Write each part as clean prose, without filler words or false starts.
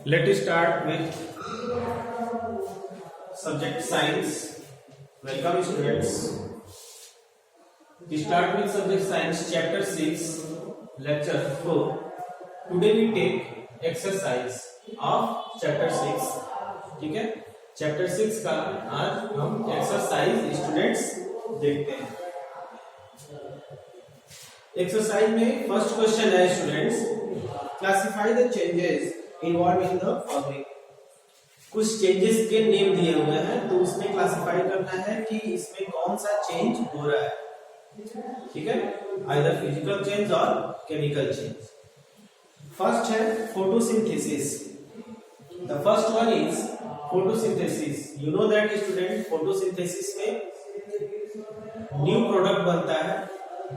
Let us start with subject science. Welcome students. We start with subject science chapter 6 lecture 4. Today we take exercise of chapter 6. ठीक है, chapter 6 का आज हम exercise students देखते हैं। Exercise में first question है students, classify the changes involve in the following. कुछ चेंजेस के नेम दिए हुए हैं तो उसमें क्लासिफाई करना है कि इसमें कौन सा चेंज हो रहा है। ठीक है, आइदर फिजिकल चेंज और केमिकल चेंज। फर्स्ट है photosynthesis. The first one is photosynthesis. You know that student, photosynthesis में न्यू प्रोडक्ट बनता है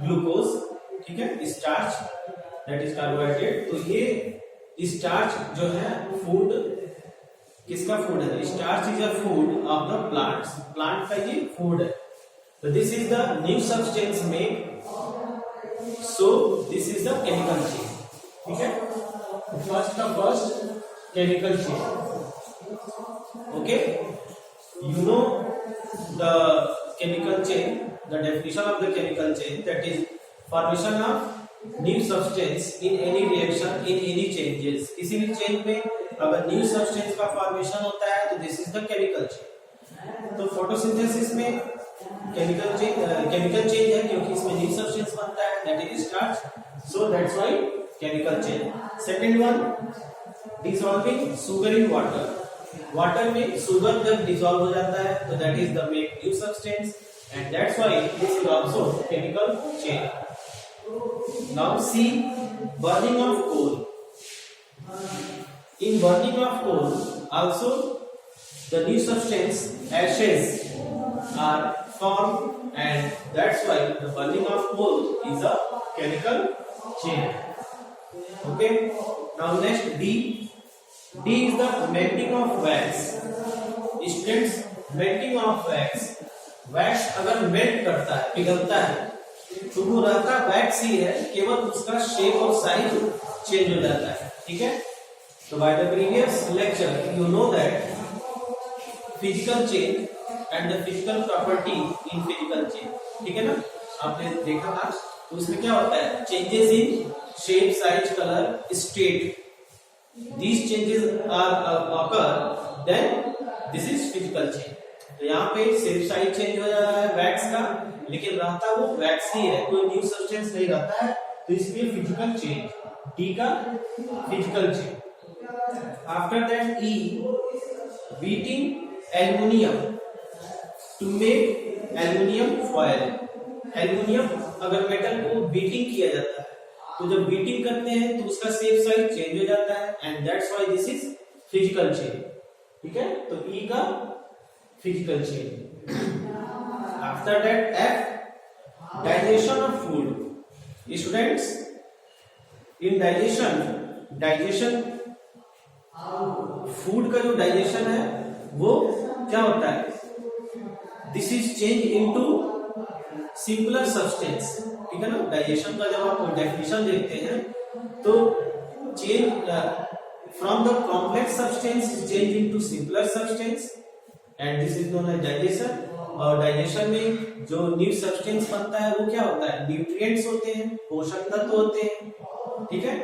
ग्लूकोज, ठीक है, स्टार्च दैट इज कार्बोहाइड्रेट। तो ये स्टार्च जो है फूड, किसका फूड है? Starch is a food of the plants. Plant का ये फूड है। तो this is the new substance made, so this is the chemical change. ठीक है, फर्स्ट का first chemical change. Okay, you know the chemical change, the definition of the chemical change, that is formation of new substance in any reaction in any changes। किसी भी change में अगर new substance का formation होता है तो this is the chemical change. तो photosynthesis में केमिकल चेंज है क्योंकि इसमें न्यू सब्सटेंस बनता है that is starch, so that's why chemical change. Second one, dissolving sugar in water. Water में शुगर जब डिसॉल्व हो जाता है तो that is the make new substance and that's why this is also chemical change। Now see burning of coal। In burning of coal also the new substance ashes are formed and that's why the burning of coal is a chemical change। Okay, now next D is the melting of wax। Students, melting of wax, wax अगर melt करता है, पिघलता है, तो वो रहता wax ही है, केवल उसका शेप और साइज चेंज हो जाता है। ठीक है, तो by the previous lecture you know that physical change and the physical property in physical change. ठीक है ना, आपने देखा था। तो उसमें क्या होता है? Changes in shape, size, colour, state. These changes are occur, then this is physical change. तो यहाँ पे शेप साइज चेंज हो जा रहा है वैक्स का, लेकिन रहता वो वैक्स ही है, कोई न्यू सब्सटेंस नहीं रहता है, तो इसलिए फिजिकल चेंज। डी का physical change. After that E, beating aluminium to make aluminium foil. Aluminium अगर मेटल को बीटिंग किया जाता है तो जब बीटिंग करते हैं तो उसका शेप साइज चेंज हो जाता है and that's why this is physical change. ठीक है, तो ई का physical change. After that F, digestion of food. Students, in digestion food का जो डाइजेशन है वो क्या होता है? This is change into simpler substance. ठीक है ना, डाइजेशन का जब आप डेफिनेशन देखते हैं तो change from the complex substance change into simpler substance and this is known as digestion. और डाइजेशन में जो न्यू सब्सटेंस बनता है वो क्या होता है? न्यूट्रिएंट्स होते हैं, पोषक तत्व होते हैं। ठीक है,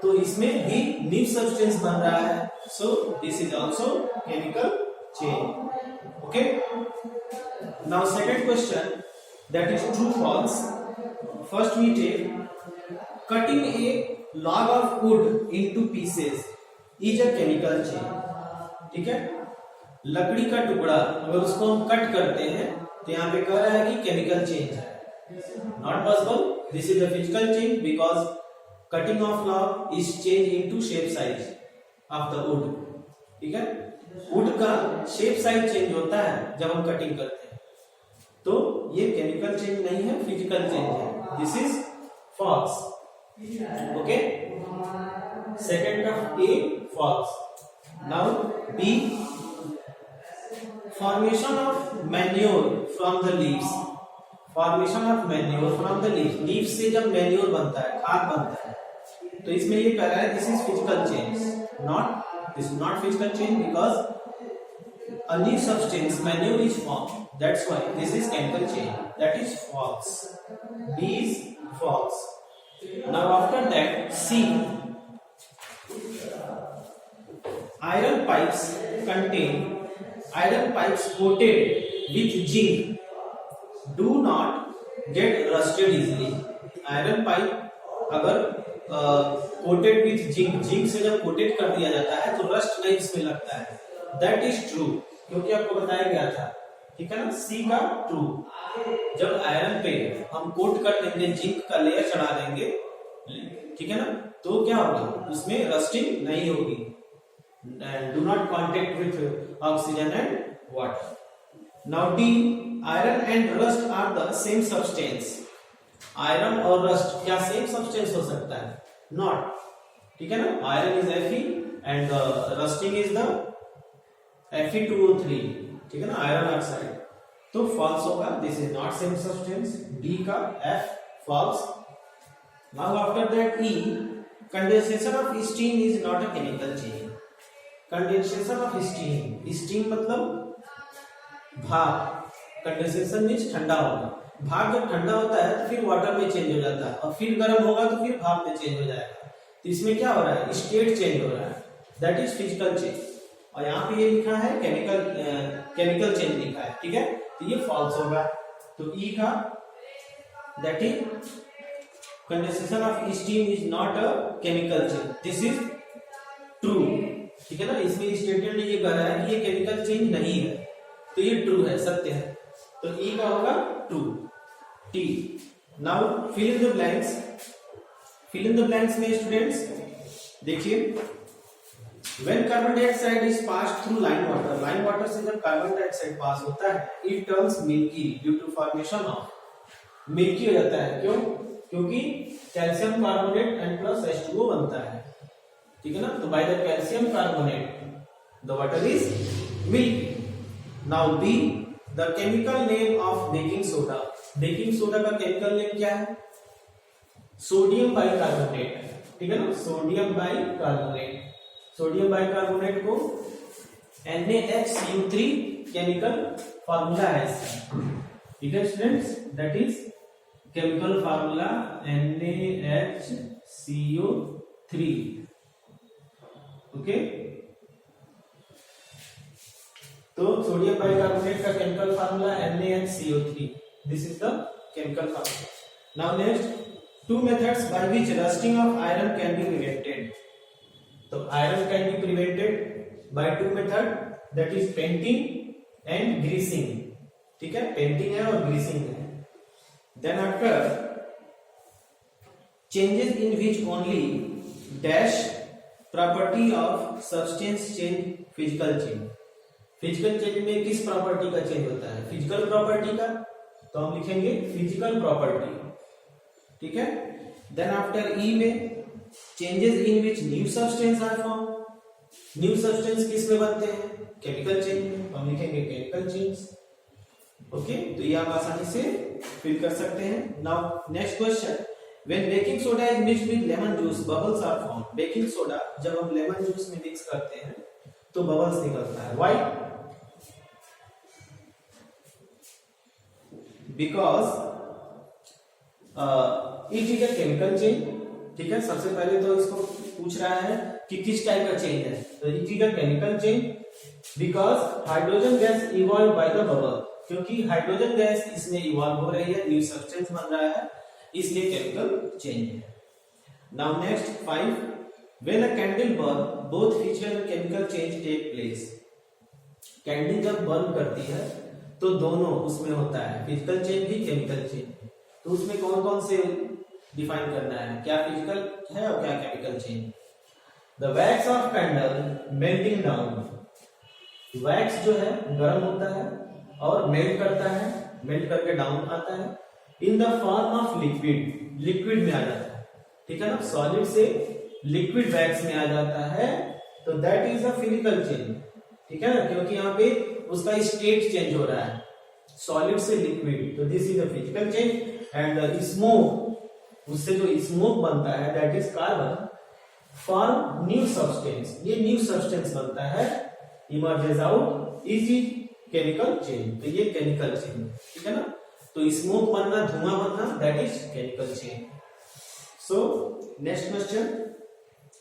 तो इसमें भी न्यू सब्सटेंस बन रहा है, so this is also chemical change. Okay, now second question, that is true false. First we take cutting a log of wood into pieces is a chemical change. ठीक है, लकड़ी का टुकड़ा अगर उसको हम कट करते हैं तो यहाँ पे कह रहा है कि केमिकल चेंज है। Not possible, this is a physical change because cutting of log is change into shape size of the wood. ठीक है, वुड का शेप साइज चेंज होता है जब हम कटिंग करते हैं, तो ये केमिकल चेंज नहीं है, फिजिकल चेंज है। This is false. Okay, second of a false. Now B, formation of manure from the leaves। formation of manure from the leaves, leaf से जब मैन्योर बनता है, खाद बनता है, तो इसमें ये कह रहा है this is physical change, not this is not physical change because a new substance new is formed, that's why this is chemical change, that is false. B is false. Now after that, C, iron pipes coated with zinc do not get rusted easily. Iron pipe अगर coated with zinc से जब coated कर दिया जाता है तो rust नहीं इसमें लगता है, दैट इज ट्रू, क्योंकि आपको बताया गया था, ठीक है ना। सी का ट्रू, जब आयरन पे हम कोट कर देंगे, जिंक का लेयर चढ़ा देंगे, ठीक है ना, तो क्या होगा, उसमें रस्टिंग नहीं होगी, do not contact with oxygen and water. Now D, iron and rust are the same substance. Iron और रस्ट क्या सेम सब्सटेंस हो सकता है? नॉट, ठीक है ना। Iron is Fe and rusting is the Fe2O3, ठीक है ना, आयरन ऑक्साइड, तो फॉल्स होगा, this is not same substance, D का F false. Now after that E, condensation of steam is not a chemical change. Condensation of steam, steam मतलब भाप, condensation means ठंडा होगा, भाप जब ठंडा होता है तो फिर वाटर में चेंज हो जाता है, और फिर गर्म होगा तो फिर भाप में चेंज हो जाएगा, तो इसमें क्या हो रहा है, स्टेट चेंज हो रहा है, दैट इज फिजिकल चेंज। और यहाँ पे ये लिखा है केमिकल चेंज लिखा है, ठीक है, तो ये फॉल्स होगा। तो ई का that is condensation of steam is not a chemical change, this is true, ठीक है ना। इसमें स्टेटमेंट में ये कह रहा है कि ये केमिकल चेंज नहीं है, तो ये ट्रू है, सत्य है, तो ई का होगा true. T, now fill in the blanks. Fill in the blanks में स्टूडेंट्स देखिए, when carbon dioxide is pass through lime water, lime water से जब कार्बन डाइऑक्साइड पास होता है, it turns milky due to formation of, milky हो जाता है, क्यों? क्योंकि calcium carbonate and plus H2O बनता है, ठीक है ना, तो by the calcium carbonate the water is milky. Now B, the chemical name of baking soda. Baking soda का केमिकल नेम क्या है? सोडियम बाइकार्बोनेट, ठीक है ना, सोडियम बाइकार्बोनेट। सोडियम बाइकार्बोनेट को NaHCO3 केमिकल फार्मूला है इसका, ठीक है students, that is chemical formula NaHCO3, okay. तो सोडियम बाइकार्बोनेट का chemical formula NaHCO3, this is the chemical formula. Now next, two methods by which rusting of iron can be prevented. तो iron can be prevented by two method, that is painting and greasing, ठीक है, painting है और greasing है। Then after, changes in which only dash property of substance change physical change. Physical change में किस property का change होता है? फिजिकल प्रॉपर्टी का, तो हम लिखेंगे फिजिकल प्रॉपर्टी, ठीक है। देन आफ्टर ई में, changes in which new substance are form. New substance किस में बनते हैं? केमिकल चेंज में, तो हम लिखेंगे केमिकल चेंज, ओके। तो ये आप आसानी से फिल कर सकते हैं। Now next question, when baking soda is mixed with lemon juice bubbles are form. Baking soda जब हम लेमन जूस में मिक्स करते हैं तो बबल्स निकलता है, why? Because it is a chemical change, ठीक है। सबसे पहले तो इसको पूछ रहा है कि किस टाइप का चेंज है, तो it is a chemical change because hydrogen gas evolve by the bubble, क्योंकि हाइड्रोजन गैस इसमें इवॉल्व हो रही है, न्यू सब्सटेंस बन रहा है, इसलिए केमिकल चेंज है। Now next 5, when a candle burn both physical and chemical change take place. Candle जब बर्न करती है तो दोनों उसमें होता है, फिजिकल चेंज भी केमिकल चेंज, तो उसमें कौन कौन से डिफाइन करना है, क्या फिजिकल है और क्या chemical change. The wax of candle melting down, wax जो है गर्म होता है और मेल्ट करता है, मेल्ट करके डाउन आता है in the form of liquid, liquid में आ जाता है, ठीक है ना, सॉलिड से लिक्विड वैक्स में आ जाता है, तो that is a physical change, ठीक है ना, क्योंकि यहाँ पे उसका स्टेट चेंज हो रहा है, सॉलिड से लिक्विड, तो this is a physical change. And smoke, उससे जो स्मोक बनता है that is carbon form new substance, ये न्यू सब्सटेंस बनता है, emerges out is chemical change, तो ये केमिकल चेंज, ठीक है ना। तो स्मोक बनना, धुआं बनना, that is chemical change. So next question,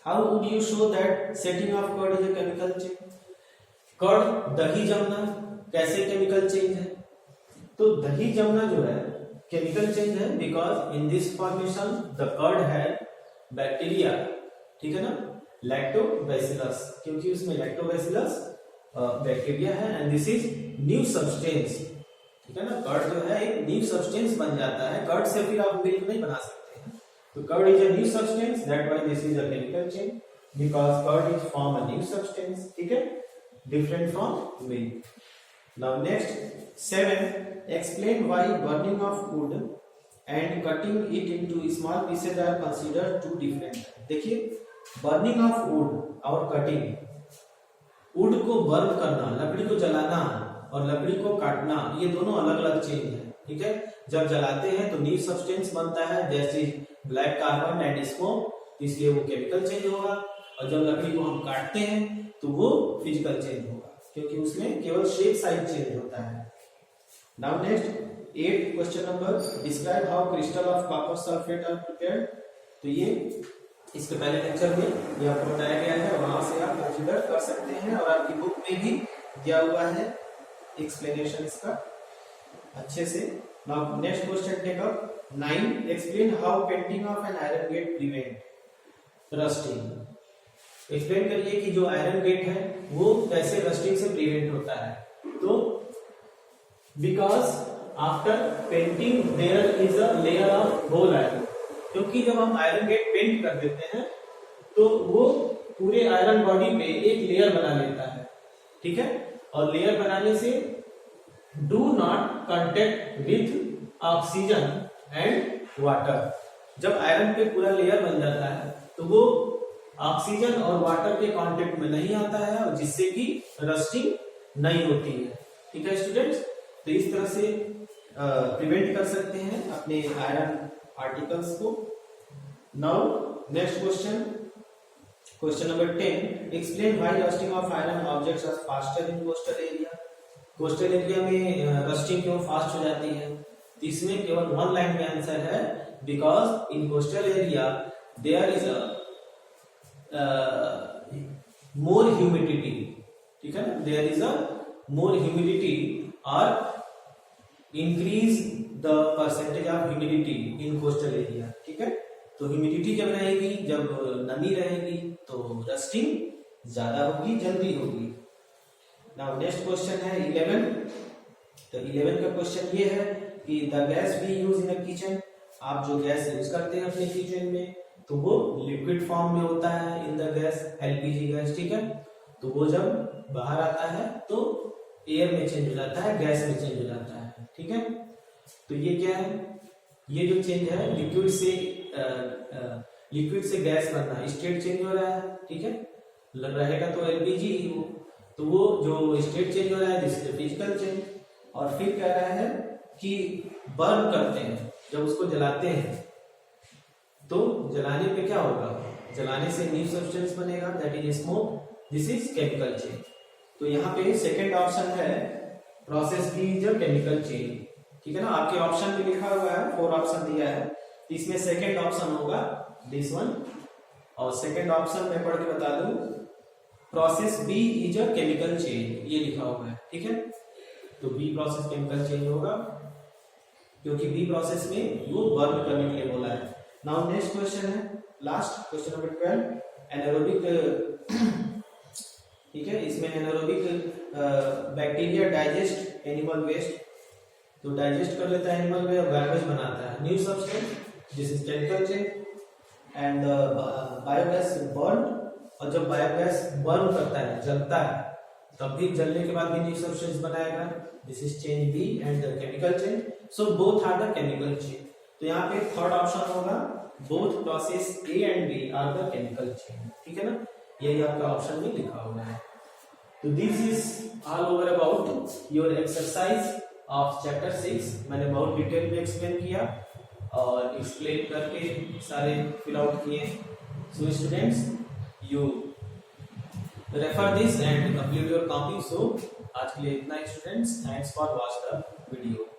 how would you show that setting of curd is a chemical change? Curd, दही जमना कैसे केमिकल चेंज है? तो दही जमना जो है केमिकल चेंज है, because in this formation the curd है बैक्टीरिया, ठीक है ना, लैक्टोबैसिलस, क्योंकि उसमें लैक्टोबैसिलस बैक्टीरिया है, and this is new substance, ठीक है ना। कर्ड जो है एक न्यू सब्सटेंस बन जाता है, कर्ड से फिर आप मिल्क नहीं बना सकते हैं। तो curd is a new substance, that why this is a chemical change, because curd is from a new substance, ठीक है, different from milk. Now next 7, explain why burning of wood and cutting it into small pieces are considered two different. देखिए, burning of wood और cutting, wood को burn करना, लकड़ी को जलाना और लकड़ी को काटना, ये दोनों अलग अलग चेंज है, ठीक है। जब जलाते हैं तो न्यू सब्सटेंस बनता है, जैसे ब्लैक कार्बन एंड स्मोक, इसलिए वो केमिकल चेंज होगा, और जब लकड़ी को हम काटते हैं तो वो फिजिकल चेंज होगा, क्योंकि उसमें केवल शेप साइज चेंज होता है। Now next 8 question number, describe how crystal of copper sulphate are prepared. तो ये इसके पहले लेक्चर में ये आपको बताया गया है, वहां से आप कंसीडर कर सकते हैं, और आपकी बुक में भी दिया हुआ है एक्सप्लेनेशन इसका अच्छे से। Now next question take up 9, explain how painting of an iron gate prevent rusting. Explain करिए कि जो आयरन गेट है वो कैसे रस्टिंग से प्रिवेंट होता है। तो because after painting there is a layer of whole iron, क्योंकि जब हम आयरन गेट पेंट कर देते हैं तो वो पूरे आयरन बॉडी पे एक लेयर बना लेता है, ठीक है, और लेयर बनाने से do not contact with oxygen and water. जब आयरन पे पूरा लेयर बन जाता है तो वो ऑक्सीजन और वाटर के कांटेक्ट में नहीं आता है, और जिससे कि रस्टिंग नहीं होती है, ठीक है स्टूडेंट्स। तो इस तरह से प्रिवेंट कर सकते हैं अपने आयरन आर्टिकल्स को। Now next question, question number 10, explain why rusting of iron objects are faster in coastal area. Coastal area में रस्टिंग क्यों फास्ट हो जाती है? इसमें केवल वन लाइन में आंसर है, because in coastal area there is a more humidity, ठीक है ना, there is a more humidity or increase the percentage of humidity in coastal area, ठीक है। तो ह्यूमिडिटी जब रहेगी, जब नमी रहेगी, तो रस्टिंग ज्यादा होगी, जल्दी होगी। नाउ नेक्स्ट क्वेश्चन है 11। तो 11 का क्वेश्चन ये है कि the gas we use in a kitchen, आप जो गैस यूज करते हैं अपने किचन में तो वो लिक्विड फॉर्म में होता है in the gas, LPG gas, ठीक है। तो वो जब बाहर आता है तो एयर में चेंज हो जाता है, गैस में चेंज हो जाता है, ठीक है। तो ये क्या है, ये जो चेंज है लिक्विड से गैस बनना, स्टेट चेंज हो रहा है, ठीक है, रहेगा तो एलपीजी ही हो, तो वो जो स्टेट चेंज हो रहा है दिस इज फिजिकल चेंज। और फिर कह रहा है कि बर्न करते हैं, जब उसको जलाते हैं तो जलाने पे क्या होगा, जलाने से न्यू सब्सटेंस बनेगा, that is smoke, this is chemical change. तो यहाँ पे सेकंड ऑप्शन है process B is a chemical change, ठीक है ना। आपके ऑप्शन में लिखा हुआ है 4 ऑप्शन दिया है, इसमें सेकंड ऑप्शन होगा दिस वन, और सेकंड ऑप्शन में पढ़ के बता दूं, process B is a chemical change, ये लिखा हुआ है, ठीक है। तो बी प्रोसेस केमिकल चेंज होगा, क्योंकि बी प्रोसेस में वो बर्न करने के लिए बोला है। नाउ नेक्स्ट क्वेश्चन है लास्ट, क्वेश्चन नंबर 12, एनारोबिक, ठीक है, इसमें anaerobic bacteria digest animal waste, तो डाइजेस्ट कर लेता है एनिमल वेस्ट, गार्बेज बनाता है, new substance, this is chemical change. And biogas burn, और जब बायोगैस बर्न करता है, जलता है, तब भी जलने के बाद भी न्यू सब्सटेंस बनाएगा, this is change B and the chemical change, so both are the chemical change. तो यहाँ पे थर्ड ऑप्शन होगा, both process A and B are the chemical change, ठीक है ना, यही आपका ऑप्शन में लिखा हुआ है। तो this is all over about your exercise of chapter 6। मैंने बहुत डिटेल में एक्सप्लेन किया और एक्सप्लेन करके सारे फिल आउट किए। So students, you refer this and complete your copy. So आज के लिए इतना ही students, thanks for watch the video.